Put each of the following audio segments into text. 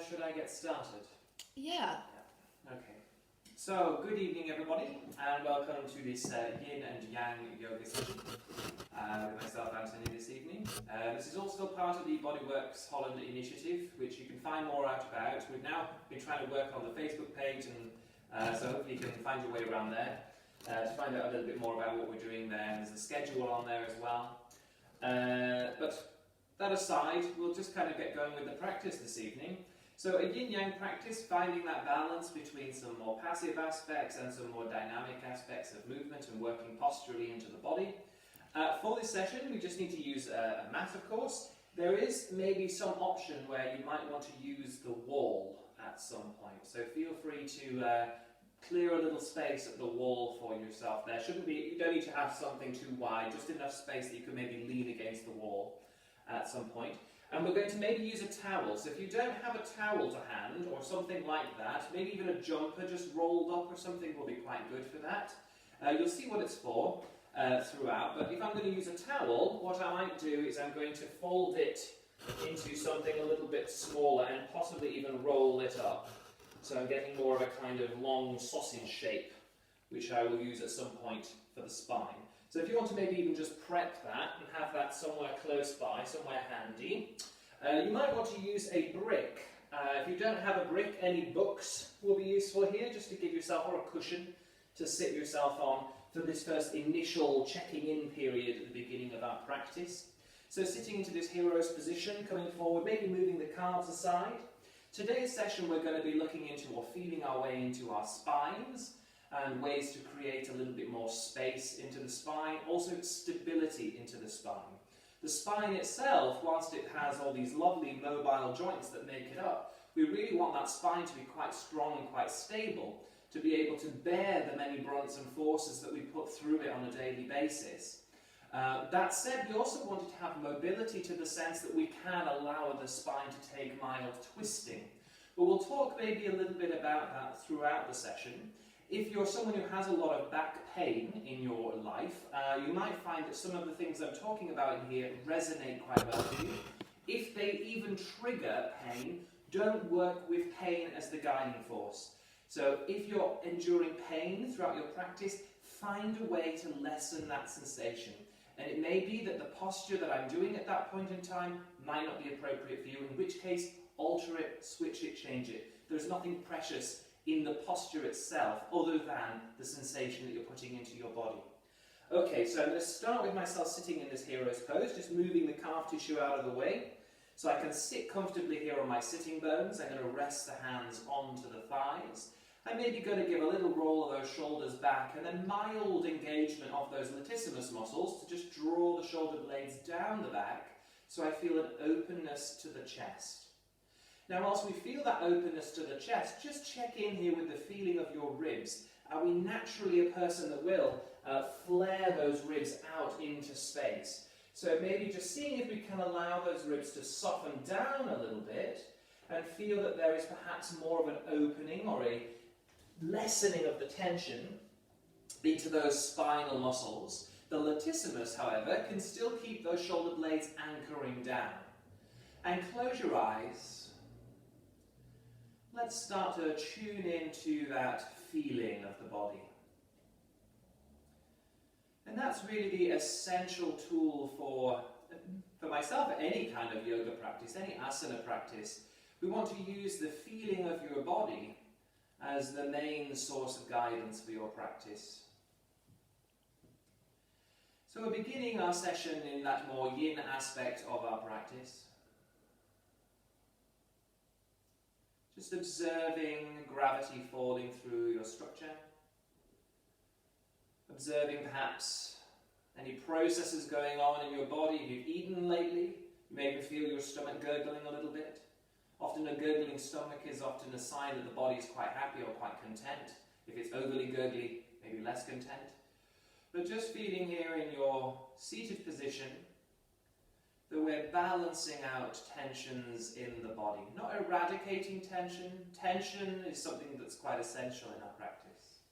should I get started? Yeah. Okay. So, good evening everybody, and welcome to this Yin and Yang yoga session with myself, Anthony, this evening. This is all still part of the Bodyworks Holland initiative, which you can find more out about. We've now been trying to work on the Facebook page, and so hopefully you can find your way around there to find out a little bit more about what we're doing there. There's a schedule on there as well. But that aside, we'll just kind of get going with the practice this evening. So a Yin Yang practice, finding that balance between some more passive aspects and some more dynamic aspects of movement and working posturally into the body. For this session, we just need to use a mat, of course. There is maybe some option where you might want to use the wall at some point. So feel free to clear a little space at the wall for yourself there. You don't need to have something too wide, just enough space that you can maybe lean against the wall at some point. And we're going to maybe use a towel. So if you don't have a towel to hand or something like that, maybe even a jumper just rolled up or something will be quite good for that. You'll see what it's for throughout. But if I'm going to use a towel, what I might do is I'm going to fold it into something a little bit smaller and possibly even roll it up. So I'm getting more of a kind of long sausage shape, which I will use at some point for the spine. So if you want to maybe even just prep that and have that somewhere close by, somewhere handy, you might want to use a brick. If you don't have a brick, any books will be useful here, just to give yourself, or a cushion to sit yourself on for this first initial checking in period at the beginning of our practice. So sitting into this hero's position, coming forward, maybe moving the calves aside. Today's session we're going to be looking into or feeling our way into our spines, and ways to create a little bit more space into the spine, also stability into the spine. The spine itself, whilst it has all these lovely mobile joints that make it up, we really want that spine to be quite strong and quite stable, to be able to bear the many brunts and forces that we put through it on a daily basis. That said, we also wanted to have mobility to the sense that we can allow the spine to take mild twisting. But we'll talk maybe a little bit about that throughout the session. If you're someone who has a lot of back pain in your life, you might find that some of the things I'm talking about in here resonate quite well with you. If they even trigger pain, don't work with pain as the guiding force. So if you're enduring pain throughout your practice, find a way to lessen that sensation. And it may be that the posture that I'm doing at that point in time might not be appropriate for you, in which case, alter it, switch it, change it. There's nothing precious in the posture itself, other than the sensation that you're putting into your body. Okay, so I'm going to start with myself sitting in this hero's pose, just moving the calf tissue out of the way. So I can sit comfortably here on my sitting bones. I'm going to rest the hands onto the thighs. I'm maybe going to give a little roll of those shoulders back, and then mild engagement of those latissimus muscles to just draw the shoulder blades down the back, so I feel an openness to the chest. Now, whilst we feel that openness to the chest, just check in here with the feeling of your ribs. Are we naturally a person that will flare those ribs out into space? So maybe just seeing if we can allow those ribs to soften down a little bit and feel that there is perhaps more of an opening or a lessening of the tension into those spinal muscles. The latissimus, however, can still keep those shoulder blades anchoring down. And close your eyes. Let's start to tune into that feeling of the body. And that's really the essential tool for myself, any kind of yoga practice, any asana practice. We want to use the feeling of your body as the main source of guidance for your practice. So we're beginning our session in that more yin aspect of our practice. Just observing gravity falling through your structure. Observing perhaps any processes going on in your body. If you've eaten lately, you maybe feel your stomach gurgling a little bit. Often a gurgling stomach is often a sign that the body is quite happy or quite content. If it's overly gurgly, maybe less content. But just feeling here in your seated position that we're balancing out tensions in the body. Not eradicating tension. Tension is something that's quite essential in our practice.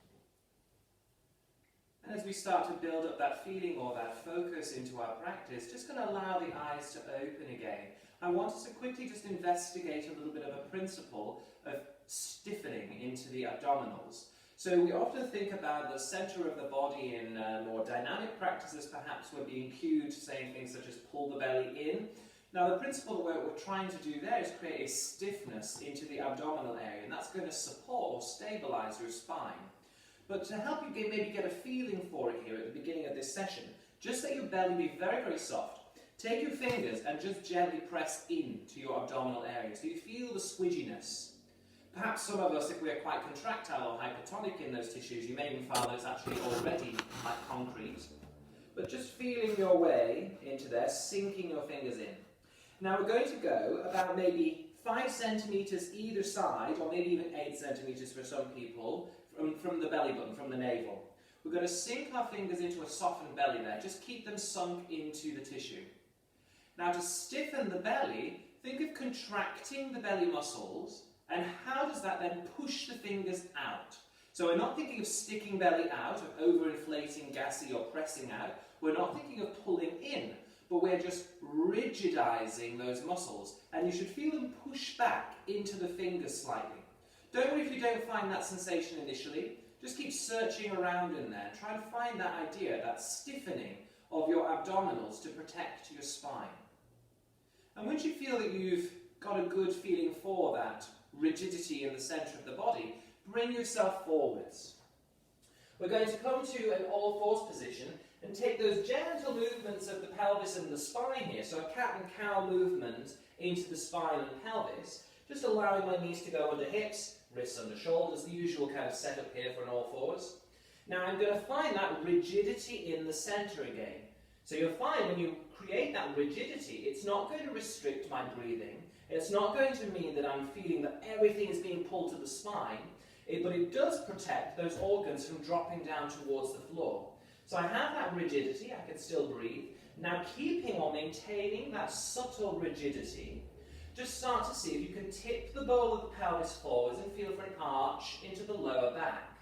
And as we start to build up that feeling or that focus into our practice, just going to allow the eyes to open again. I want us to quickly just investigate a little bit of a principle of stiffening into the abdominals. So we often think about the center of the body in more dynamic practices. Perhaps we're being cued saying things such as pull the belly in. Now the principle that we're trying to do there is create a stiffness into the abdominal area, and that's going to support or stabilize your spine. But to help you maybe get a feeling for it here at the beginning of this session, just let your belly be very, very soft. Take your fingers and just gently press into your abdominal area so you feel the squidginess. Perhaps some of us, if we're quite contractile or hypertonic in those tissues, you may even find that it's actually already like concrete. But just feeling your way into there, sinking your fingers in. Now we're going to go about maybe 5 centimetres either side, or maybe even 8 centimetres for some people, from the belly button, from the navel. We're going to sink our fingers into a softened belly there. Just keep them sunk into the tissue. Now to stiffen the belly, think of contracting the belly muscles, and how does that then push the fingers out? So we're not thinking of sticking belly out, of overinflating, gassy or pressing out. We're not thinking of pulling in, but we're just rigidizing those muscles. And you should feel them push back into the fingers slightly. Don't worry if you don't find that sensation initially. Just keep searching around in there. Try and find that idea, that stiffening of your abdominals to protect your spine. And once you feel that you've got a good feeling for that rigidity in the center of the body, bring yourself forwards. We're going to come to an all-fours position and take those gentle movements of the pelvis and the spine here, so a cat and cow movement into the spine and pelvis, just allowing my knees to go under hips, wrists under shoulders, the usual kind of setup here for an all-fours. Now I'm going to find that rigidity in the center again. So you'll find when you create that rigidity, it's not going to restrict my breathing. It's not going to mean that I'm feeling that everything is being pulled to the spine, but it does protect those organs from dropping down towards the floor. So I have that rigidity, I can still breathe. Now keeping or maintaining that subtle rigidity, just start to see if you can tip the bowl of the pelvis forwards and feel for an arch into the lower back.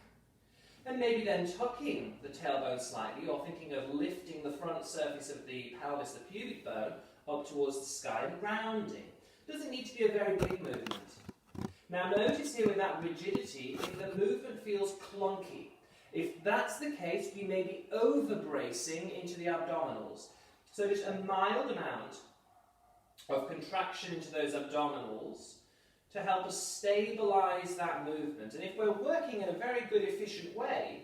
And maybe then tucking the tailbone slightly, or thinking of lifting the front surface of the pelvis, the pubic bone, up towards the sky and rounding. Doesn't need to be a very big movement. Now notice here with that rigidity, if the movement feels clunky. If that's the case, we may be over-bracing into the abdominals. So just a mild amount of contraction into those abdominals to help us stabilize that movement. And if we're working in a very good, efficient way,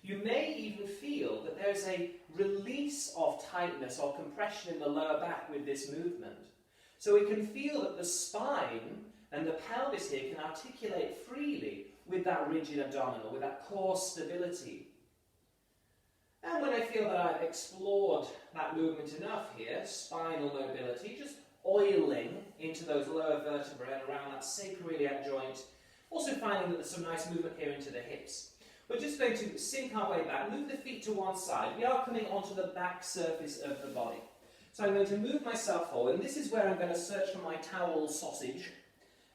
you may even feel that there's a release of tightness or compression in the lower back with this movement. So we can feel that the spine and the pelvis here can articulate freely with that rigid abdominal, with that core stability. And when I feel that I've explored that movement enough here, spinal mobility, just oiling into those lower vertebrae and around that sacroiliac joint, also finding that there's some nice movement here into the hips. We're just going to sink our way back, move the feet to one side. We are coming onto the back surface of the body. So I'm going to move myself forward, and this is where I'm going to search for my towel sausage,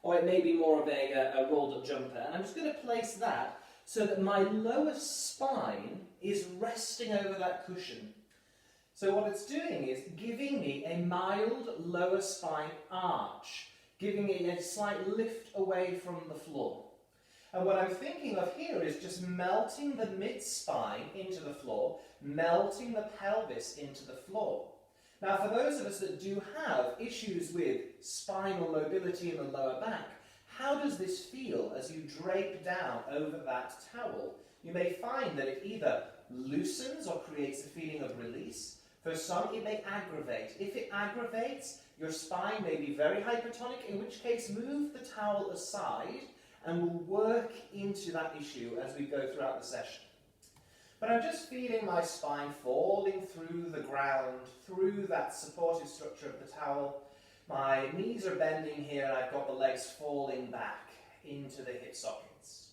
or it may be more of a rolled up jumper, and I'm just going to place that so that my lower spine is resting over that cushion. So what it's doing is giving me a mild lower spine arch, giving me a slight lift away from the floor. And what I'm thinking of here is just melting the mid-spine into the floor, melting the pelvis into the floor. Now for those of us that do have issues with spinal mobility in the lower back, how does this feel as you drape down over that towel? You may find that it either loosens or creates a feeling of release. For some, it may aggravate. If it aggravates, your spine may be very hypertonic, in which case move the towel aside and we'll work into that issue as we go throughout the session. But I'm just feeling my spine falling through the ground, through that supportive structure of the towel. My knees are bending here and I've got the legs falling back into the hip sockets.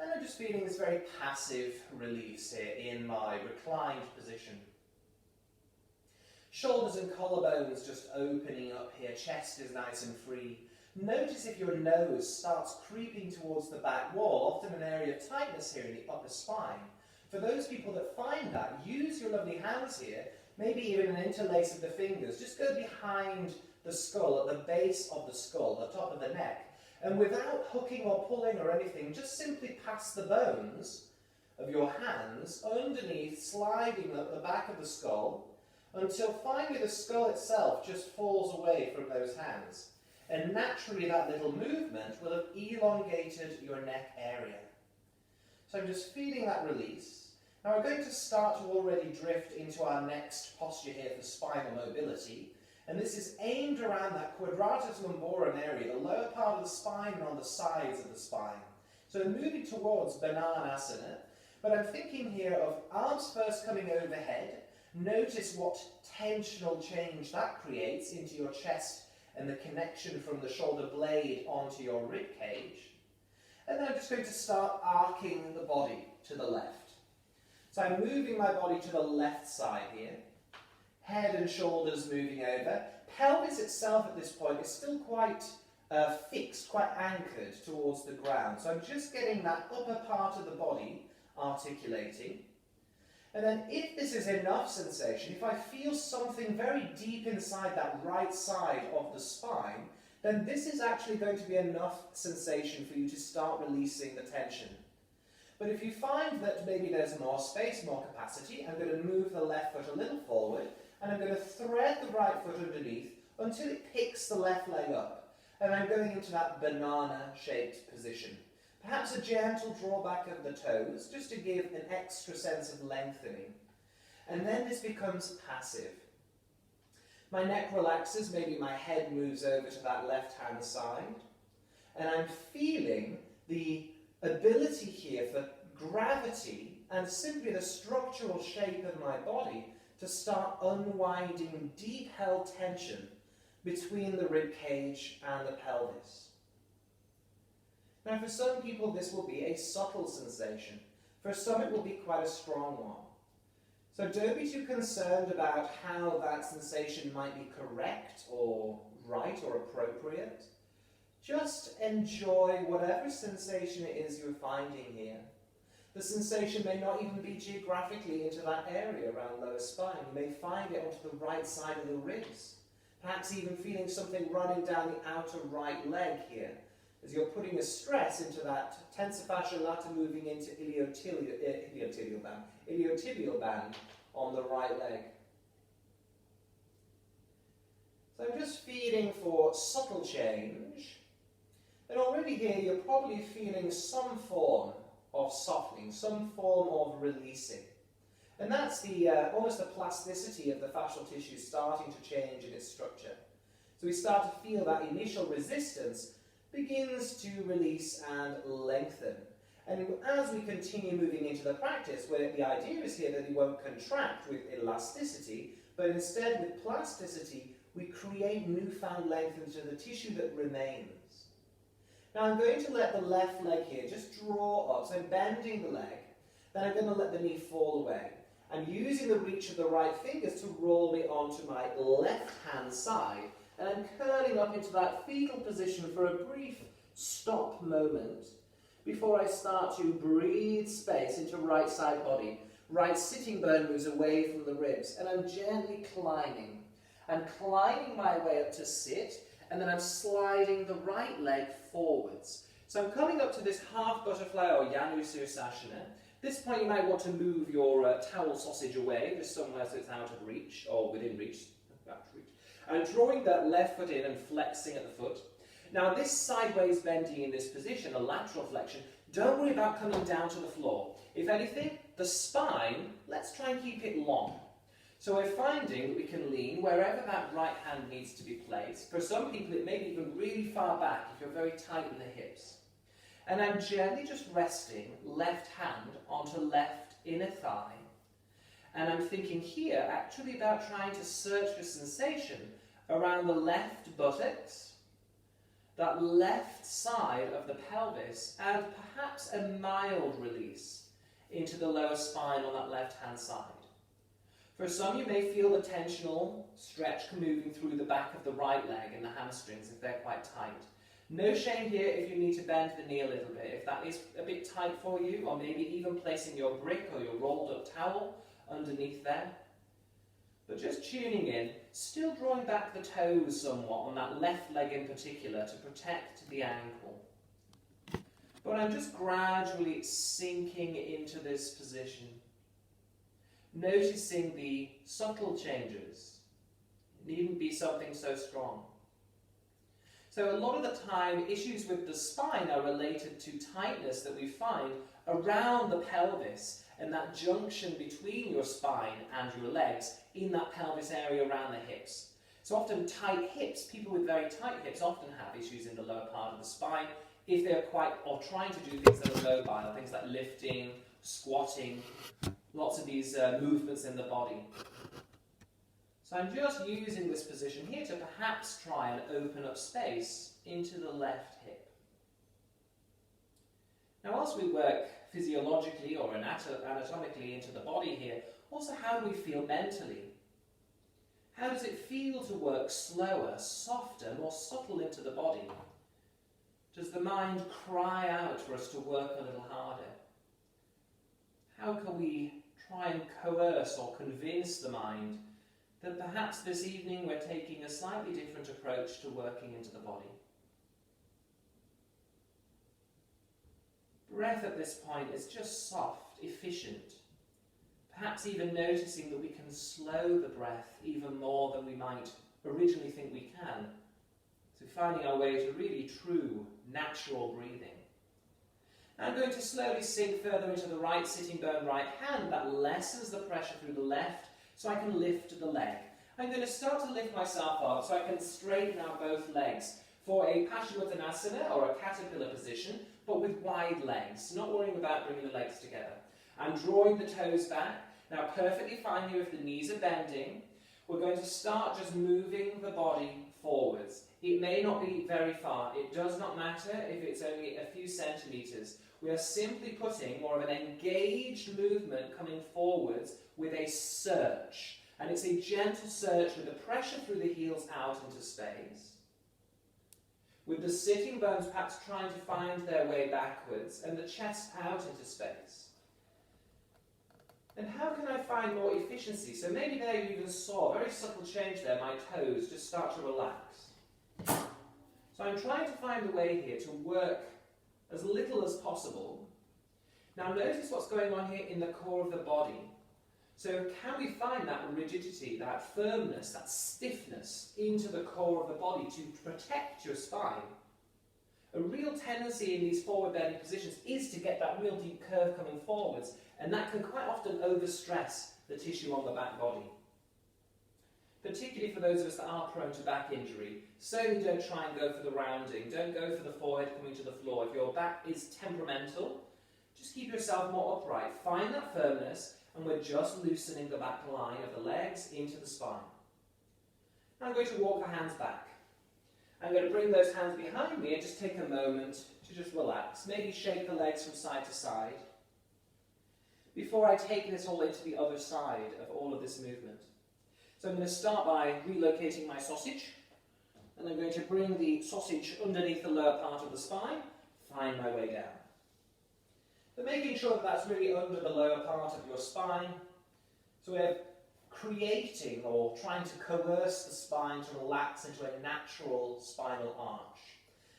And I'm just feeling this very passive release here in my reclined position. Shoulders and collarbones just opening up here, chest is nice and free. Notice if your nose starts creeping towards the back wall, often an area of tightness here in the upper spine. For those people that find that, use your lovely hands here, maybe even an interlace of the fingers. Just go behind the skull, at the base of the skull, the top of the neck. And without hooking or pulling or anything, just simply pass the bones of your hands underneath, sliding at the back of the skull, until finally the skull itself just falls away from those hands. And naturally that little movement will have elongated your neck area. So I'm just feeling that release. Now we're going to start to already drift into our next posture here for spinal mobility. And this is aimed around that quadratus lumborum area, the lower part of the spine and on the sides of the spine. So we're moving towards Bananasana, but I'm thinking here of arms first coming overhead. Notice what tensional change that creates into your chest and the connection from the shoulder blade onto your rib cage. And then I'm just going to start arcing the body to the left. So I'm moving my body to the left side here. Head and shoulders moving over. Pelvis itself at this point is still quite fixed, quite anchored towards the ground. So I'm just getting that upper part of the body articulating. And then if this is enough sensation, if I feel something very deep inside that right side of the spine, then this is actually going to be enough sensation for you to start releasing the tension. But if you find that maybe there's more space, more capacity, I'm going to move the left foot a little forward, and I'm going to thread the right foot underneath until it picks the left leg up. And I'm going into that banana-shaped position. Perhaps a gentle drawback of the toes, just to give an extra sense of lengthening. And then this becomes passive. My neck relaxes, maybe my head moves over to that left-hand side. And I'm feeling the ability here for gravity and simply the structural shape of my body to start unwinding deep-held tension between the rib cage and the pelvis. Now for some people this will be a subtle sensation. For some it will be quite a strong one. So don't be too concerned about how that sensation might be correct or right or appropriate. Just enjoy whatever sensation it is you're finding here. The sensation may not even be geographically into that area around lower spine. You may find it onto the right side of the ribs. Perhaps even feeling something running down the outer right leg here, as you're putting a stress into that tensor fasciae lata moving into iliotibial band on the right leg. So I'm just feeling for subtle change. And already here you're probably feeling some form of softening, some form of releasing. And that's the almost the plasticity of the fascial tissue starting to change in its structure. So we start to feel that initial resistance begins to release and lengthen. And as we continue moving into the practice, where the idea is here that it won't contract with elasticity, but instead with plasticity, we create newfound length into the tissue that remains. Now I'm going to let the left leg here just draw up, so I'm bending the leg, then I'm going to let the knee fall away. I'm using the reach of the right fingers to roll me onto my left-hand side, and I'm curling up into that fetal position for a brief stop moment before I start to breathe space into right side body. Right sitting bone moves away from the ribs, and I'm gently climbing. I'm climbing my way up to sit, and then I'm sliding the right leg forwards. So I'm coming up to this half butterfly or Janu Sirsasana. At this point you might want to move your towel sausage away, just somewhere so it's out of reach, or within reach, out of reach. I'm drawing that left foot in and flexing at the foot. Now this sideways bending in this position, a lateral flexion, don't worry about coming down to the floor. If anything, the spine, let's try and keep it long. So we're finding that we can lean wherever that right hand needs to be placed. For some people it may be even really far back if you're very tight in the hips. And I'm gently just resting left hand onto left inner thigh. And I'm thinking here actually about trying to search for sensation around the left buttocks, that left side of the pelvis, and perhaps a mild release into the lower spine on that left-hand side. For some, you may feel the tensional stretch moving through the back of the right leg and the hamstrings if they're quite tight. No shame here if you need to bend the knee a little bit. If that is a bit tight for you, or maybe even placing your brick or your rolled up towel underneath there. But just tuning in, still drawing back the toes somewhat on that left leg in particular to protect the ankle. But I'm just gradually sinking into this position, noticing the subtle changes. It needn't be something so strong. So a lot of the time, issues with the spine are related to tightness that we find around the pelvis and that junction between your spine and your legs in that pelvis area around the hips. So often tight hips, people with very tight hips often have issues in the lower part of the spine if they're or trying to do things that are mobile, things like lifting, squatting, lots of these movements in the body. So I'm just using this position here to perhaps try and open up space into the left hip. Now, whilst we work physiologically or anatomically into the body here, also how do we feel mentally? How does it feel to work slower, softer, more subtle into the body? Does the mind cry out for us to work a little harder? How can we try and coerce or convince the mind that perhaps this evening we're taking a slightly different approach to working into the body? Breath at this point is just soft, efficient. Perhaps even noticing that we can slow the breath even more than we might originally think we can. So finding our way to really true, natural breathing. I'm going to slowly sink further into the right sitting bone right hand. That lessens the pressure through the left so I can lift the leg. I'm going to start to lift myself up so I can straighten out both legs for a Paschimottanasana or a caterpillar position, but with wide legs, not worrying about bringing the legs together. I'm drawing the toes back. Now, perfectly fine here if the knees are bending. We're going to start just moving the body forwards. It may not be very far. It does not matter if it's only a few centimetres. We are simply putting more of an engaged movement coming forwards with a search. And it's a gentle search with the pressure through the heels out into space. With the sitting bones perhaps trying to find their way backwards and the chest out into space. And how can I find more efficiency? So maybe there you even saw a very subtle change there. My toes just start to relax. So I'm trying to find a way here to work as little as possible. Now notice what's going on here in the core of the body. So can we find that rigidity, that firmness, that stiffness into the core of the body to protect your spine? A real tendency in these forward bending positions is to get that real deep curve coming forwards, and that can quite often overstress the tissue on the back body. Particularly for those of us that are prone to back injury, certainly don't try and go for the rounding, don't go for the forehead coming to the floor. If your back is temperamental, just keep yourself more upright. Find that firmness, and we're just loosening the back line of the legs into the spine. Now I'm going to walk the hands back. I'm going to bring those hands behind me and just take a moment to just relax. Maybe shake the legs from side to side. Before I take this all into the other side of all of this movement. So I'm going to start by relocating my sausage. And I'm going to bring the sausage underneath the lower part of the spine, find my way down. But making sure that that's really under the lower part of your spine. So we're creating or trying to coerce the spine to relax into a natural spinal arch.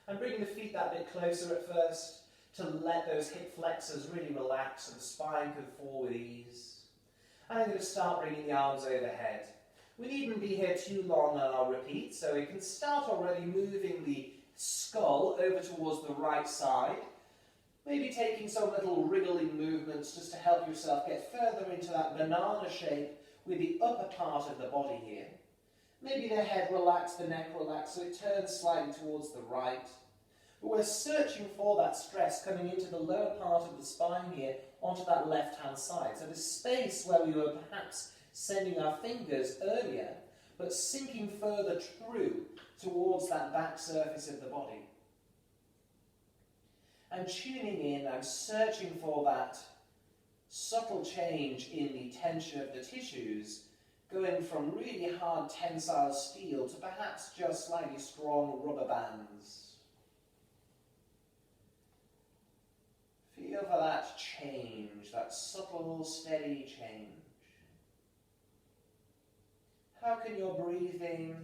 I'm bringing the feet that bit closer at first to let those hip flexors really relax so the spine can fall with ease. And I'm going to start bringing the arms overhead. We needn't be here too long on our repeat, so we can start already moving the skull over towards the right side. Maybe taking some little wriggling movements just to help yourself get further into that banana shape with the upper part of the body here. Maybe the head relaxed, the neck relaxed, so it turns slightly towards the right. But we're searching for that stress coming into the lower part of the spine here onto that left-hand side. So the space where we were perhaps sending our fingers earlier, but sinking further through towards that back surface of the body. I'm tuning in, I'm searching for that subtle change in the tension of the tissues, going from really hard tensile steel to perhaps just slightly strong rubber bands. Feel for that change, that subtle, steady change. how can your breathing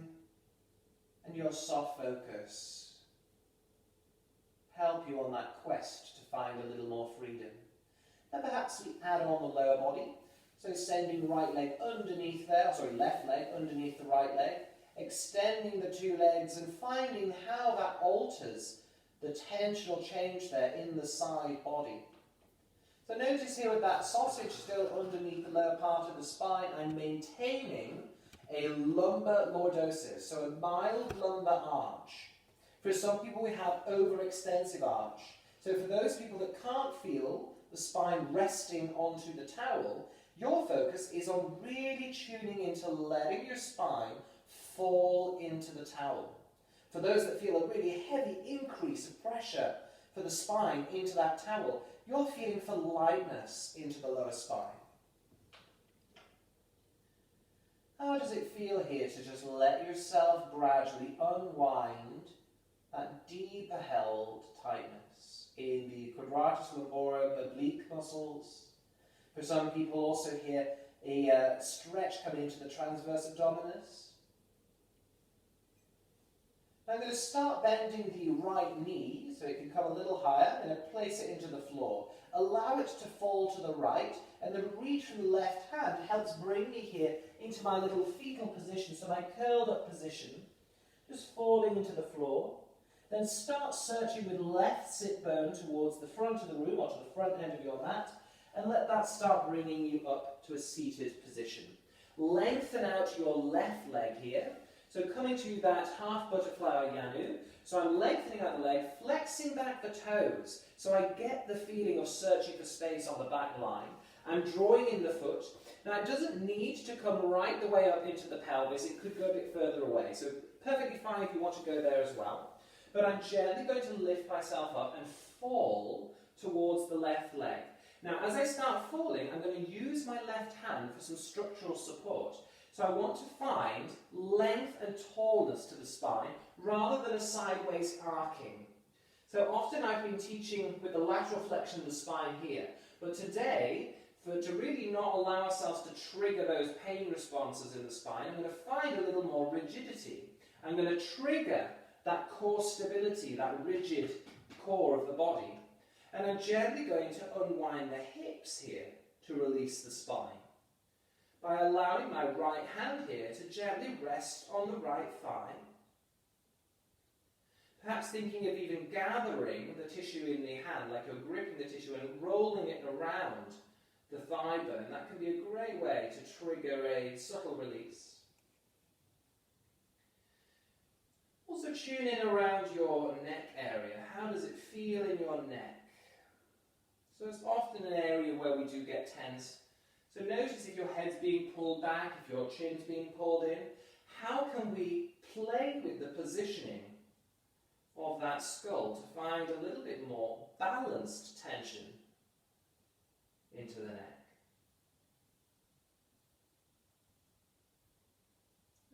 and your soft focus help you on that quest to find a little more freedom? And perhaps we add on the lower body, so sending right leg underneath there, left leg underneath the right leg, extending the two legs and finding how that alters the tensional change there in the side body. So notice here with that sausage still underneath the lower part of the spine, I'm maintaining a lumbar lordosis, so a mild lumbar arch. For some people we have overextensive arch. So for those people that can't feel the spine resting onto the towel, your focus is on really tuning into letting your spine fall into the towel. For those that feel a really heavy increase of pressure for the spine into that towel, you're feeling for lightness into the lower spine. How does it feel here to just let yourself gradually unwind that deeper held tightness in the quadratus lumborum oblique muscles? For some people also here, a stretch coming into the transverse abdominis. I'm going to start bending the right knee so it can come a little higher. I'm going to place it into the floor. Allow it to fall to the right, and the reach from the left hand helps bring me here into my little fetal position, so my curled up position, just falling into the floor. Then start searching with left sit bone towards the front of the room, or to the front end of your mat, and let that start bringing you up to a seated position. Lengthen out your left leg here. So coming to that half butterfly or yanu, so I'm lengthening out the leg, flexing back the toes, so I get the feeling of searching for space on the back line. I'm drawing in the foot. Now it doesn't need to come right the way up into the pelvis, it could go a bit further away, so perfectly fine if you want to go there as well. But I'm gently going to lift myself up and fall towards the left leg. Now as I start falling, I'm going to use my left hand for some structural support. So I want to find length and tallness to the spine rather than a sideways arcing. So often I've been teaching with the lateral flexion of the spine here, but today, to really not allow ourselves to trigger those pain responses in the spine, I'm going to find a little more rigidity. I'm going to trigger that core stability, that rigid core of the body. And I'm gently going to unwind the hips here to release the spine, by allowing my right hand here to gently rest on the right thigh. Perhaps thinking of even gathering the tissue in the hand, like you're gripping the tissue and rolling it around the thigh bone. That can be a great way to trigger a subtle release. Also tune in around your neck area. How does it feel in your neck? So it's often an area where we do get tense. So notice if your head's being pulled back, if your chin's being pulled in. How can we play with the positioning of that skull to find a little bit more balanced tension into the neck?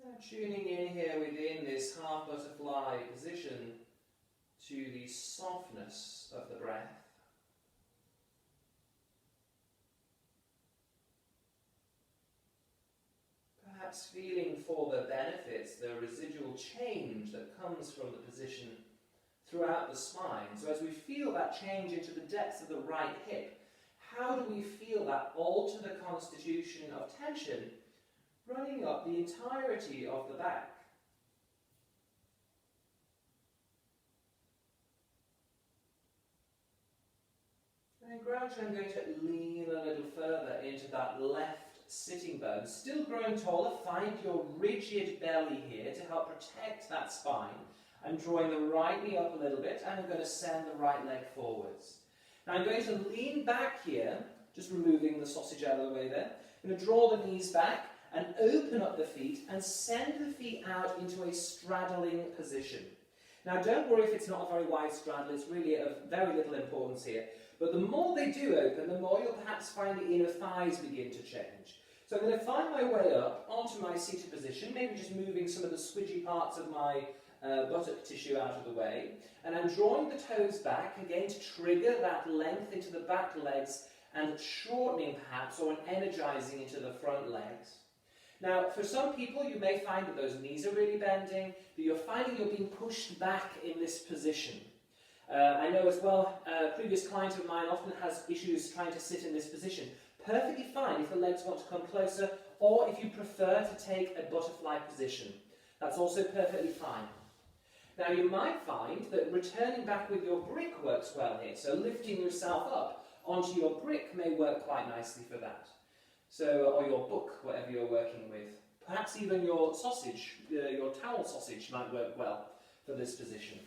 Now tuning in here within this half butterfly position to the softness of the breath. Perhaps feeling for the benefits, the residual change that comes from the position throughout the spine. So as we feel that change into the depths of the right hip, how do we feel that alter the constitution of tension running up the entirety of the back? And gradually I'm going to lean a little further into that left sitting bone, still growing taller. Find your rigid belly here to help protect that spine. I'm drawing the right knee up a little bit, and I'm going to send the right leg forwards. Now I'm going to lean back here, just removing the sausage out of the way there. I'm going to draw the knees back and open up the feet and send the feet out into a straddling position. Now don't worry if it's not a very wide straddle, it's really of very little importance here. But the more they do open, the more you'll perhaps find the inner thighs begin to change. So I'm going to find my way up onto my seated position, maybe just moving some of the squidgy parts of my buttock tissue out of the way. And I'm drawing the toes back, again to trigger that length into the back legs and shortening perhaps, or an energizing into the front legs. Now, for some people, you may find that those knees are really bending, that you're finding you're being pushed back in this position. I know as well, a previous client of mine often has issues trying to sit in this position. Perfectly fine if the legs want to come closer, or if you prefer to take a butterfly position. That's also perfectly fine. Now, you might find that returning back with your brick works well here, so lifting yourself up onto your brick may work quite nicely for that. So, or your book, whatever you're working with. Perhaps even your sausage, your towel sausage might work well for this position.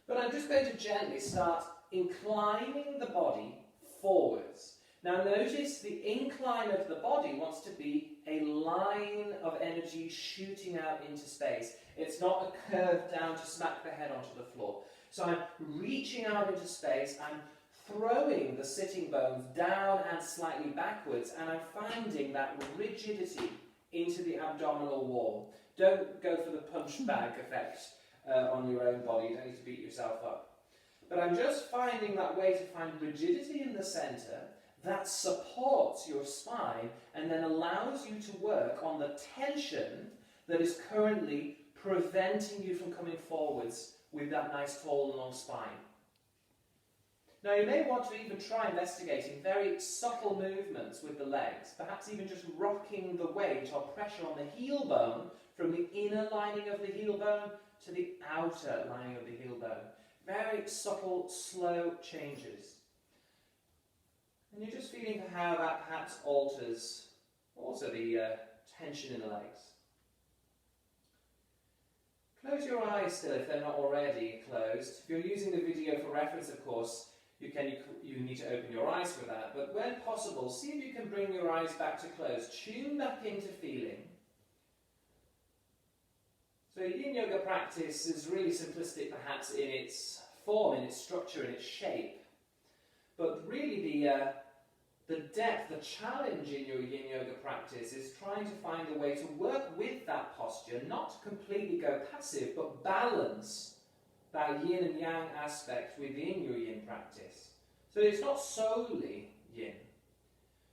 But I'm just going to gently start inclining the body forwards. Now notice the incline of the body wants to be a line of energy shooting out into space. It's not a curve down to smack the head onto the floor. So I'm reaching out into space, I'm throwing the sitting bones down and slightly backwards, and I'm finding that rigidity into the abdominal wall. Don't go for the punch bag effect on your own body, you don't need to beat yourself up. But I'm just finding that way to find rigidity in the centre that supports your spine and then allows you to work on the tension that is currently preventing you from coming forwards with that nice tall and long spine. Now you may want to even try investigating very subtle movements with the legs, perhaps even just rocking the weight or pressure on the heel bone from the inner lining of the heel bone to the outer lining of the heel bone. Very subtle, slow changes. And you're just feeling how that perhaps alters also the tension in the legs. Close your eyes still if they're not already closed. If you're using the video for reference, of course, you need to open your eyes for that. But when possible, see if you can bring your eyes back to closed. Tune back into feeling. So Yin Yoga practice is really simplistic perhaps in its form, in its structure, in its shape. But really the depth, the challenge in your Yin Yoga practice is trying to find a way to work with that posture, not completely go passive, but balance that Yin and Yang aspect within your Yin practice. So it's not solely Yin.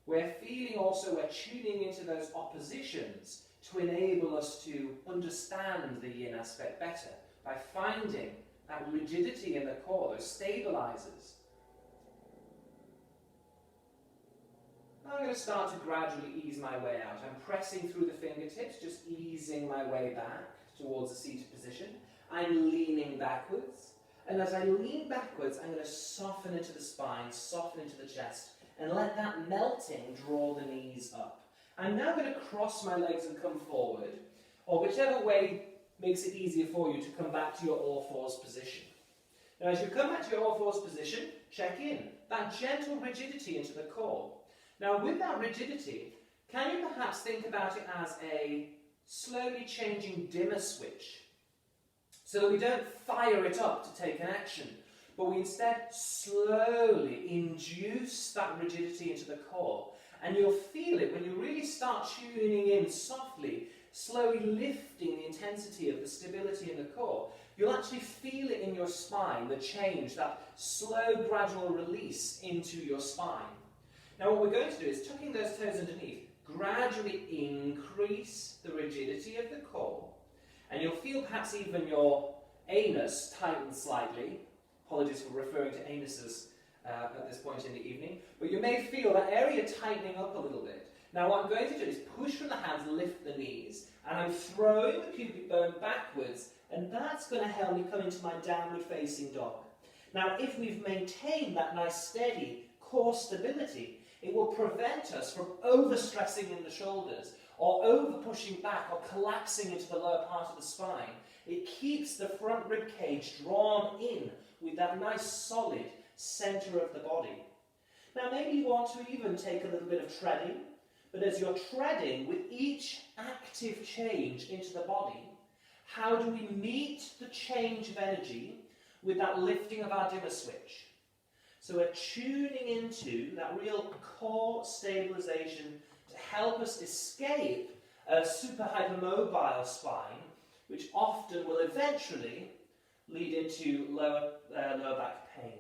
We're feeling also, we're tuning into those oppositions to enable us to understand the Yin aspect better by finding that rigidity in the core, those stabilizers. Now I'm going to start to gradually ease my way out. I'm pressing through the fingertips, just easing my way back towards a seated position. I'm leaning backwards, and as I lean backwards, I'm going to soften into the spine, soften into the chest, and let that melting draw the knees up. I'm now going to cross my legs and come forward, or whichever way makes it easier for you to come back to your all-fours position. Now as you come back to your all-fours position, check in. That gentle rigidity into the core. Now with that rigidity, can you perhaps think about it as a slowly changing dimmer switch? So that we don't fire it up to take an action, but we instead slowly induce that rigidity into the core. And you'll feel it when you really start tuning in softly, slowly lifting the intensity of the stability in the core. You'll actually feel it in your spine, the change, that slow gradual release into your spine. Now what we're going to do is, tucking those toes underneath, gradually increase the rigidity of the core. And you'll feel perhaps even your anus tighten slightly. Apologies for referring to anuses at this point in the evening. But you may feel that area tightening up a little bit. Now what I'm going to do is push from the hands, lift the knees, and I'm throwing the pubic bone backwards, and that's going to help me come into my downward facing dog. Now if we've maintained that nice steady core stability, it will prevent us from overstressing in the shoulders, or over-pushing back or collapsing into the lower part of the spine. It keeps the front rib cage drawn in with that nice solid centre of the body. Now maybe you want to even take a little bit of treading, but as you're treading, with each active change into the body, how do we meet the change of energy with that lifting of our dimmer switch? So we're tuning into that real core stabilization to help us escape a super hypermobile spine, which often will eventually lead into lower back pain.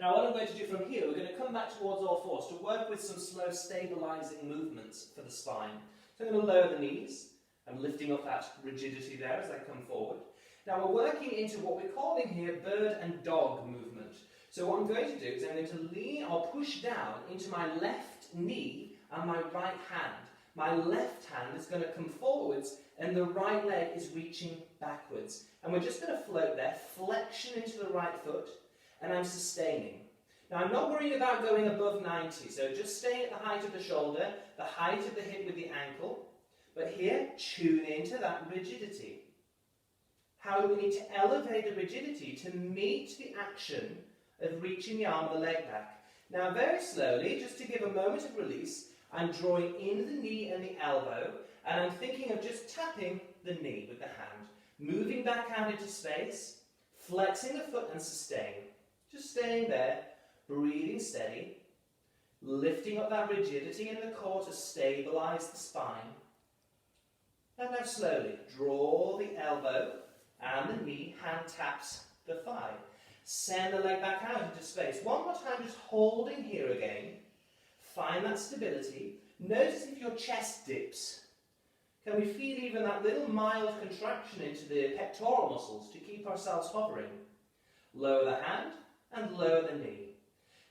Now what I'm going to do from here, we're going to come back towards all fours to work with some slow stabilizing movements for the spine. So I'm going to lower the knees. I'm lifting up that rigidity there as I come forward. Now we're working into what we're calling here bird and dog movement. So what I'm going to do is I'm going to lean or push down into my left knee and my right hand. My left hand is going to come forwards and the right leg is reaching backwards. And we're just going to float there, flexion into the right foot, and I'm sustaining. Now I'm not worrying about going above 90, so just staying at the height of the shoulder, the height of the hip with the ankle, but here, tune into that rigidity. How do we need to elevate the rigidity to meet the action of reaching the arm and the leg back? Now very slowly, just to give a moment of release, I'm drawing in the knee and the elbow, and I'm thinking of just tapping the knee with the hand, moving back out into space, flexing the foot and sustain. Just staying there, breathing steady, lifting up that rigidity in the core to stabilise the spine. And now slowly, draw the elbow and the knee, hand taps the thigh. Send the leg back out into space. One more time, just holding here again. Find that stability. Notice if your chest dips. Can we feel even that little mild contraction into the pectoral muscles to keep ourselves hovering? Lower the hand and lower the knee.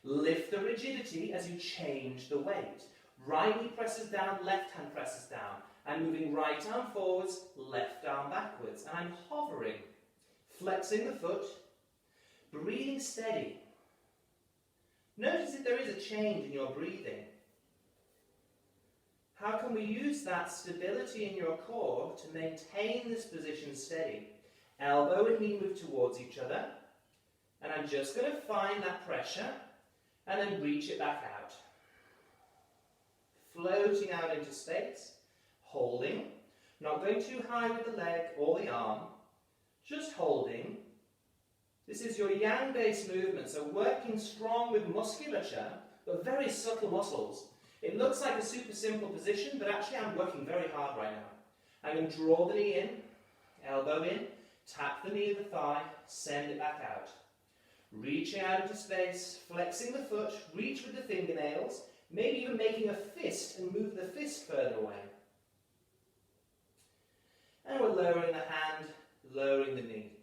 Lift the rigidity as you change the weight. Right knee presses down, left hand presses down. I'm moving right arm forwards, left arm backwards. And I'm hovering, flexing the foot, breathing steady. Notice if there is a change in your breathing. How can we use that stability in your core to maintain this position steady? Elbow and knee move towards each other. And I'm just going to find that pressure and then reach it back out. Floating out into space, holding, not going too high with the leg or the arm, just holding. This is your yang-based movement, so working strong with musculature, but very subtle muscles. It looks like a super simple position, but actually I'm working very hard right now. I'm going to draw the knee in, elbow in, tap the knee of the thigh, send it back out. Reaching out into space, flexing the foot, reach with the fingernails, maybe even making a fist and move the fist further away. And we're lowering the hand, lowering the knee.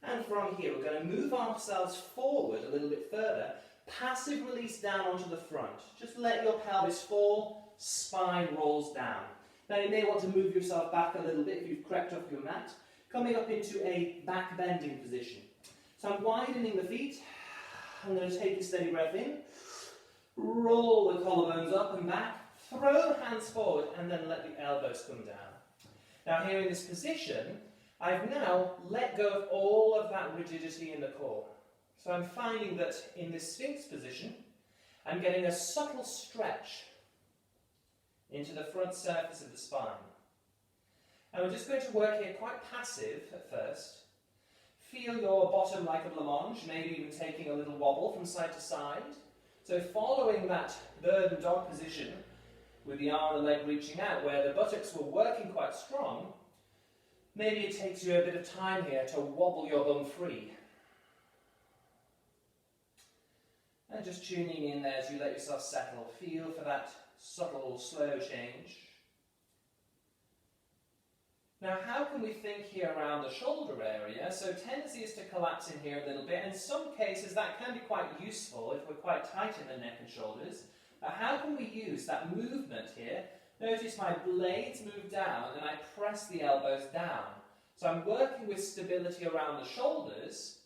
And from here, we're going to move ourselves forward a little bit further. Passive release down onto the front. Just let your pelvis fall, spine rolls down. Now you may want to move yourself back a little bit if you've crept off your mat. Coming up into a back bending position. So I'm widening the feet. I'm going to take a steady breath in. Roll the collarbones up and back. Throw the hands forward and then let the elbows come down. Now here in this position, I've now let go of all of that rigidity in the core. So I'm finding that in this Sphinx position, I'm getting a subtle stretch into the front surface of the spine. And we're just going to work here quite passive at first. Feel your bottom like a blancmange, maybe even taking a little wobble from side to side. So following that bird and dog position, with the arm and the leg reaching out, where the buttocks were working quite strong, maybe it takes you a bit of time here to wobble your bum free. And just tuning in there as you let yourself settle. Feel for that subtle, slow change. Now, how can we think here around the shoulder area? So tendency is to collapse in here a little bit. In some cases, that can be quite useful if we're quite tight in the neck and shoulders. But how can we use that movement here? Notice my blades move down and I press the elbows down. So I'm working with stability around the shoulders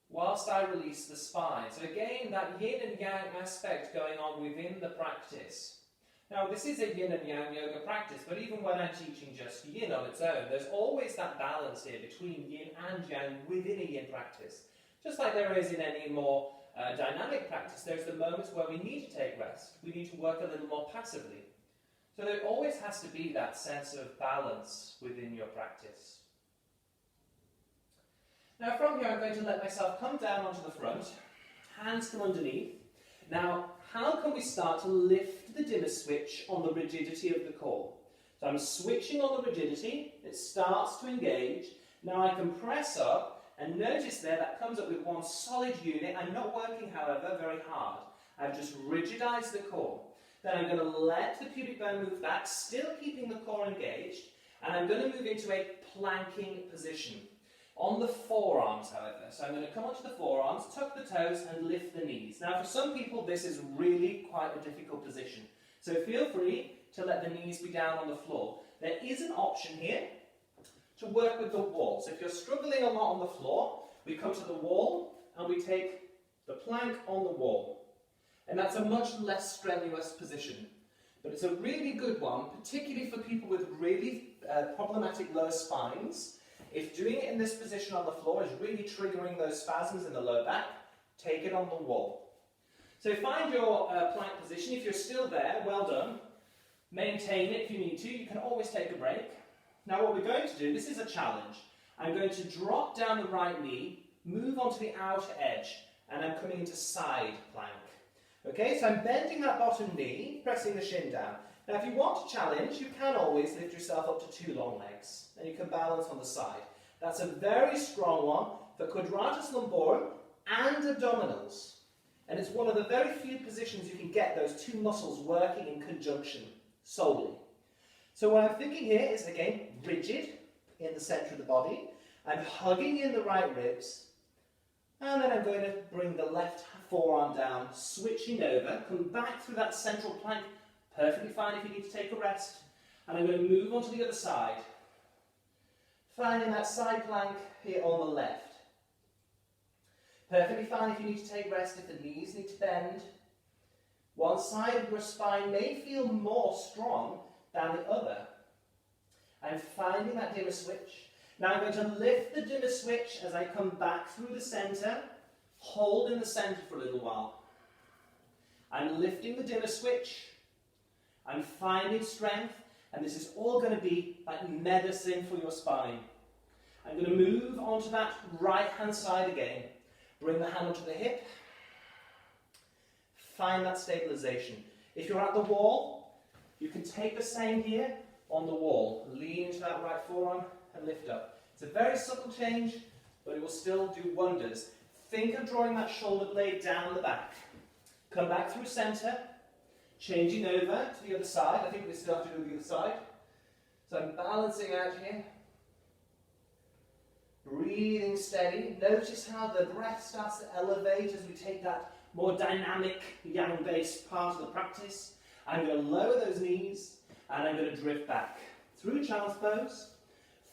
whilst I release the spine. So again, that yin and yang aspect going on within the practice. Now, this is a yin and yang yoga practice, but even when I'm teaching just yin on its own, there's always that balance here between yin and yang within a yin practice. Just like there is in any more dynamic practice, there's the moments where we need to take rest. We need to work a little more passively. So there always has to be that sense of balance within your practice. Now from here I'm going to let myself come down onto the front, hands come underneath. Now how can we start to lift the dimmer switch on the rigidity of the core? So I'm switching on the rigidity, it starts to engage. Now I can press up and notice there that comes up with one solid unit. I'm not working however very hard. I've just rigidized the core. Then I'm going to let the pubic bone move back, still keeping the core engaged, and I'm going to move into a planking position. On the forearms, however. So I'm going to come onto the forearms, tuck the toes, and lift the knees. Now, for some people, this is really quite a difficult position. So feel free to let the knees be down on the floor. There is an option here to work with the wall. So if you're struggling a lot on the floor, we come to the wall and we take the plank on the wall. And that's a much less strenuous position. But it's a really good one, particularly for people with really problematic lower spines. If doing it in this position on the floor is really triggering those spasms in the lower back, take it on the wall. So find your plank position. If you're still there, well done. Maintain it if you need to. You can always take a break. Now what we're going to do, this is a challenge. I'm going to drop down the right knee, move onto the outer edge, and I'm coming into side plank. Okay, so I'm bending that bottom knee, pressing the shin down. Now if you want to challenge, you can always lift yourself up to 2 long legs, and you can balance on the side. That's a very strong one for quadratus lumborum and abdominals. And it's one of the very few positions you can get those 2 muscles working in conjunction solely. So what I'm thinking here is, again, rigid in the centre of the body. I'm hugging in the right ribs, and then I'm going to bring the left forearm down, switching over, come back through that central plank. Perfectly fine if you need to take a rest. And I'm going to move on to the other side. Finding that side plank here on the left. Perfectly fine if you need to take rest, if the knees need to bend. One side of your spine may feel more strong than the other. I'm finding that dimmer switch. Now I'm going to lift the dimmer switch as I come back through the centre. Hold in the centre for a little while. I'm lifting the dimmer switch. I'm finding strength, and this is all going to be like medicine for your spine. I'm going to move onto that right hand side again. Bring the hand onto the hip. Find that stabilization. If you're at the wall, you can take the same here on the wall. Lean into that right forearm and lift up. It's a very subtle change, but it will still do wonders. Think of drawing that shoulder blade down the back. Come back through center. Changing over to the other side. I think we still have to do the other side. So I'm balancing out here. Breathing steady. Notice how the breath starts to elevate as we take that more dynamic yang-based part of the practice. I'm going to lower those knees and I'm going to drift back. Through child's pose,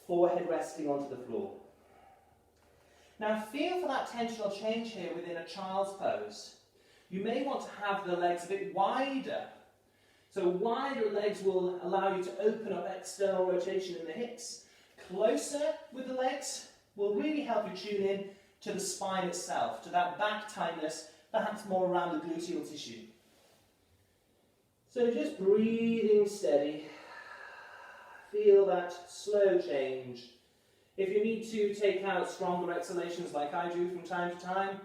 forehead resting onto the floor. Now feel for that tensional change here within a child's pose. You may want to have the legs a bit wider. So wider legs will allow you to open up external rotation in the hips. Closer with the legs will really help you tune in to the spine itself, to that back tightness, perhaps more around the gluteal tissue. So just breathing steady. Feel that slow change. If you need to take out stronger exhalations like I do from time to time,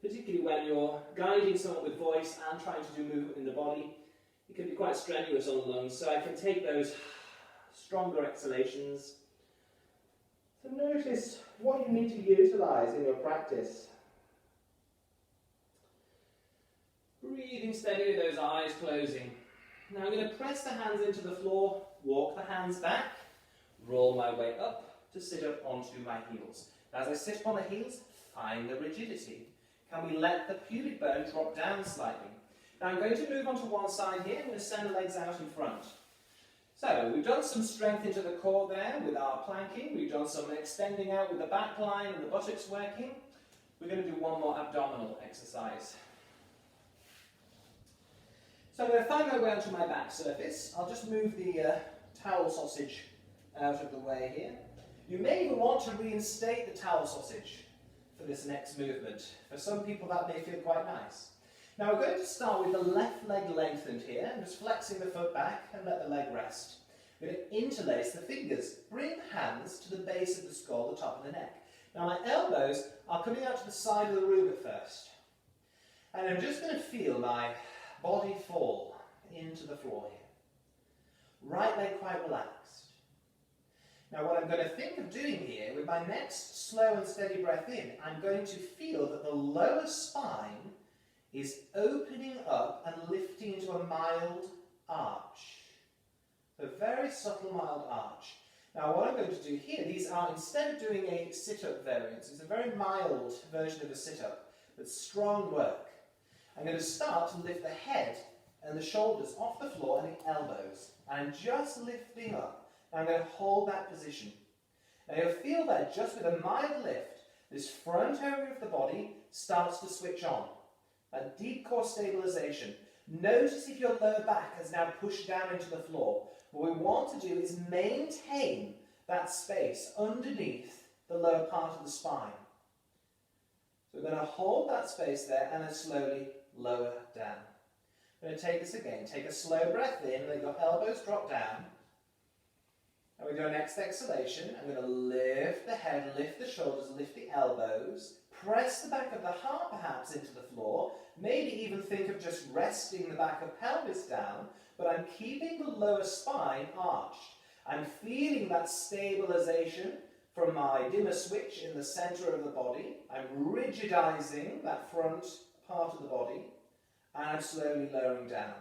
particularly when you're guiding someone with voice and trying to do movement in the body, it can be quite strenuous on the lungs, so I can take those stronger exhalations. So notice what you need to utilise in your practice. Breathing steady with those eyes closing. Now I'm going to press the hands into the floor, walk the hands back, roll my way up to sit up onto my heels. As I sit on the heels, find the rigidity. Can we let the pubic bone drop down slightly? Now I'm going to move on to one side here. I'm going to send the legs out in front. So we've done some strength into the core there with our planking. We've done some extending out with the back line and the buttocks working. We're going to do one more abdominal exercise. So I'm going to find my way onto my back surface. I'll just move the towel sausage out of the way here. You may even want to reinstate the towel sausage for this next movement. For some people that may feel quite nice. Now we're going to start with the left leg lengthened here, and just flexing the foot back and let the leg rest. We're going to interlace the fingers. Bring hands to the base of the skull, the top of the neck. Now my elbows are coming out to the side of the room at first. And I'm just going to feel my body fall into the floor here. Right leg quite relaxed. Now what I'm going to think of doing here, with my next slow and steady breath in, I'm going to feel that the lower spine is opening up and lifting into a mild arch. A very subtle mild arch. Now what I'm going to do here, these are, instead of doing a sit-up variance, it's a very mild version of a sit-up, but strong work. I'm going to start to lift the head and the shoulders off the floor and the elbows. I'm just lifting up. Now I'm going to hold that position. Now you'll feel that just with a mild lift, this front area of the body starts to switch on. A deep core stabilization. Notice if your lower back has now pushed down into the floor. What we want to do is maintain that space underneath the lower part of the spine. So we're going to hold that space there and then slowly lower down. I'm going to take this again. Take a slow breath in, let your elbows drop down. And with your next exhalation, I'm going to lift the head, lift the shoulders, lift the elbows. Press the back of the heart perhaps into the floor. Maybe even think of just resting the back of pelvis down, but I'm keeping the lower spine arched. I'm feeling that stabilization from my dimmer switch in the center of the body. I'm rigidizing that front part of the body, and I'm slowly lowering down.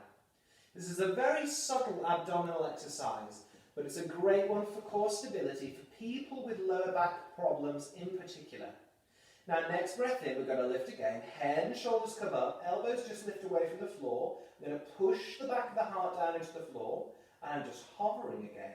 This is a very subtle abdominal exercise, but it's a great one for core stability for people with lower back problems in particular. Now, next breath in, we're going to lift again. Head and shoulders come up, elbows just lift away from the floor. I'm going to push the back of the heart down into the floor, and I'm just hovering again.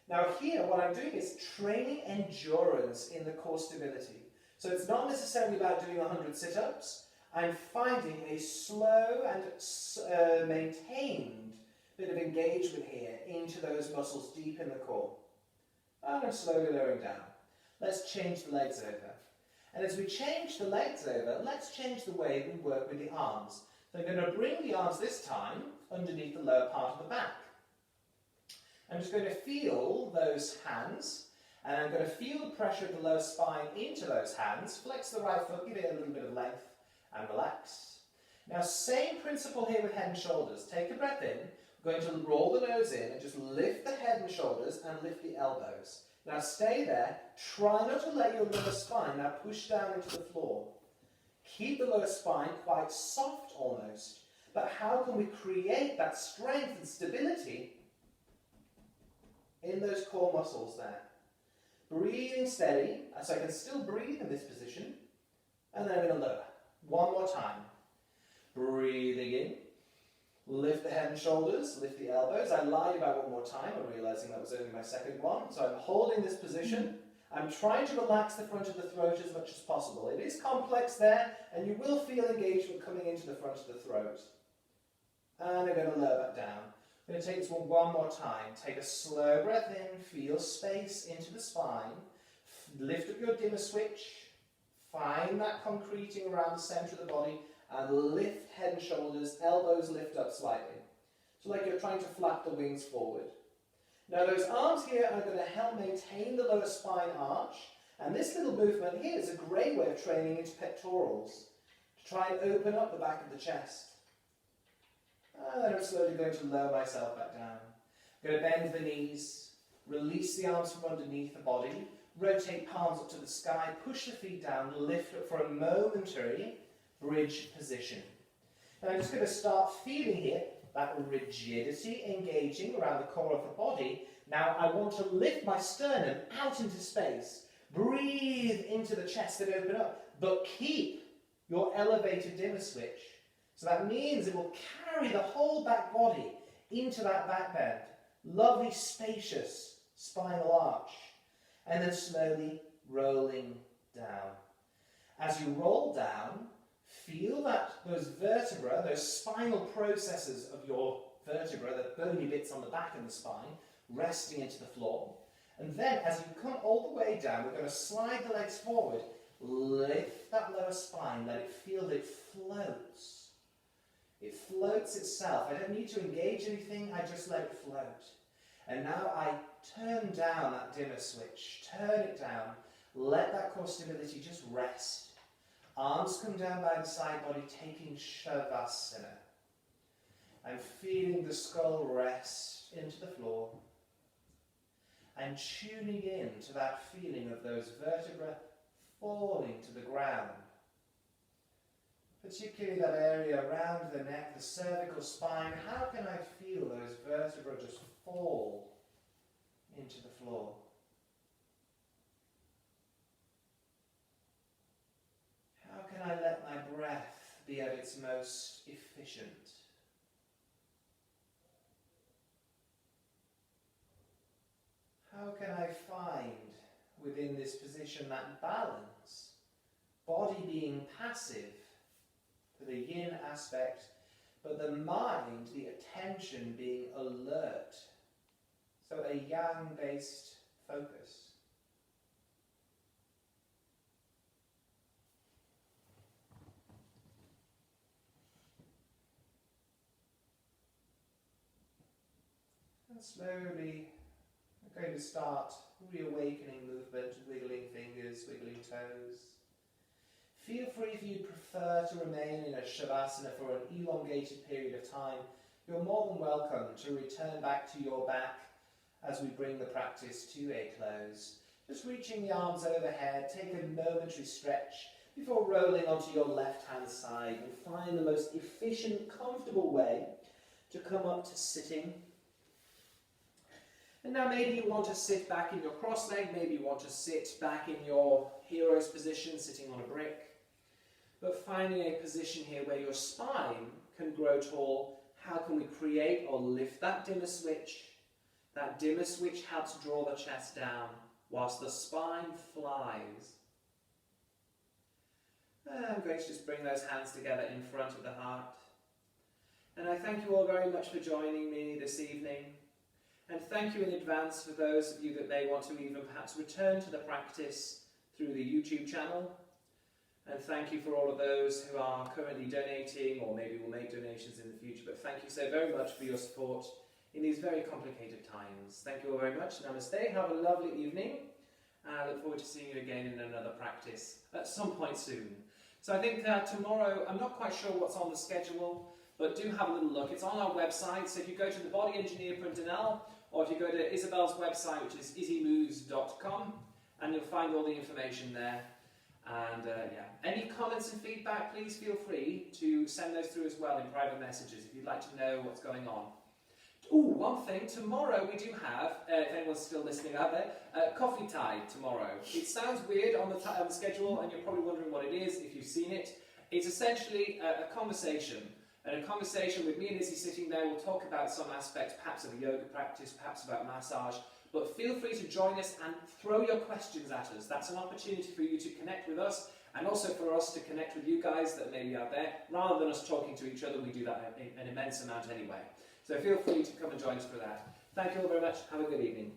Now here, what I'm doing is training endurance in the core stability. So it's not necessarily about doing 100 sit-ups. I'm finding a slow and maintained bit of engagement here into those muscles deep in the core. And I'm slowly lowering down. Let's change the legs over. And as we change the legs over, let's change the way we work with the arms. So I'm going to bring the arms this time underneath the lower part of the back. I'm just going to feel those hands, and I'm going to feel the pressure of the lower spine into those hands. Flex the right foot, give it a little bit of length, and relax. Now, same principle here with head and shoulders. Take a breath in. We're going to roll the nose in and just lift the head and shoulders and lift the elbows. Now stay there. Try not to let your lower spine now push down into the floor. Keep the lower spine quite soft almost. But how can we create that strength and stability in those core muscles there? Breathing steady, so I can still breathe in this position. And then I'm going to lower. One more time. Breathing in. Lift the head and shoulders, lift the elbows. I lied about one more time. I'm realizing that was only my second one. So I'm holding this position. I'm trying to relax the front of the throat as much as possible. It is complex there, and you will feel engagement coming into the front of the throat. And I'm going to lower that down. I'm going to take this one more time. Take a slow breath in, feel space into the spine. Lift up your dimmer switch. Find that concreting around the center of the body. And lift head and shoulders, elbows lift up slightly. So like you're trying to flap the wings forward. Now those arms here are going to help maintain the lower spine arch. And this little movement here is a great way of training into pectorals. To try and open up the back of the chest. And then I'm slowly going to lower myself back down. I'm going to bend the knees, release the arms from underneath the body, rotate palms up to the sky, push the feet down, lift up for a momentary bridge position. And I'm just going to start feeling here that rigidity engaging around the core of the body. Now I want to lift my sternum out into space. Breathe into the chest and open up, but keep your elevated dimmer switch. So that means it will carry the whole back body into that back bend. Lovely, spacious spinal arch. And then slowly rolling down. As you roll down, feel that those vertebrae, those spinal processes of your vertebra, the bony bits on the back of the spine, resting into the floor. And then as you come all the way down, we're going to slide the legs forward, lift that lower spine, let it feel that it floats. It floats itself. I don't need to engage anything, I just let it float. And now I turn down that dimmer switch, turn it down, let that core stability just rest. Arms come down by the side body, taking Shavasana. I'm feeling the skull rest into the floor. I'm tuning in to that feeling of those vertebrae falling to the ground. particularly that area around the neck, the cervical spine. How can I feel those vertebrae just fall into the floor? How can I let my breath be at its most efficient? How can I find within this position that balance? Body being passive for the yin aspect, but the mind, the attention being alert. So a yang-based focus. And slowly, we're going to start reawakening movement, wiggling fingers, wiggling toes. Feel free, if you prefer to remain in a shavasana for an elongated period of time, you're more than welcome to return back to your back as we bring the practice to a close. Just reaching the arms overhead, take a momentary stretch before rolling onto your left-hand side and find the most efficient, comfortable way to come up to sitting. And now maybe you want to sit back in your cross leg, maybe you want to sit back in your hero's position, sitting on a brick. But finding a position here where your spine can grow tall, how can we create or lift that dimmer switch? That dimmer switch helps draw the chest down whilst the spine flies. And I'm going to just bring those hands together in front of the heart. And I thank you all very much for joining me this evening. And thank you in advance for those of you that may want to even perhaps return to the practice through the YouTube channel. And thank you for all of those who are currently donating or maybe will make donations in the future. But thank you so very much for your support in these very complicated times. Thank you all very much. Namaste. Have a lovely evening. And I look forward to seeing you again in another practice at some point soon. So I think tomorrow, I'm not quite sure what's on the schedule, but do have a little look. It's on our website. So if you go to the Body Engineer Puntanal, or if you go to Isabel's website, which is izzymoves.com, and you'll find all the information there. And yeah, any comments and feedback, please feel free to send those through as well in private messages if you'd like to know what's going on. Oh, one thing, tomorrow we do have, if anyone's still listening out there, Coffee Tide tomorrow. It sounds weird on the schedule, and you're probably wondering what it is if you've seen it. It's essentially a conversation. And a conversation with me and Izzy sitting there. We'll talk about some aspects, perhaps of a yoga practice, perhaps about massage. But feel free to join us and throw your questions at us. That's an opportunity for you to connect with us, and also for us to connect with you guys that may be out there. Rather than us talking to each other, we do that an immense amount anyway. So feel free to come and join us for that. Thank you all very much. Have a good evening.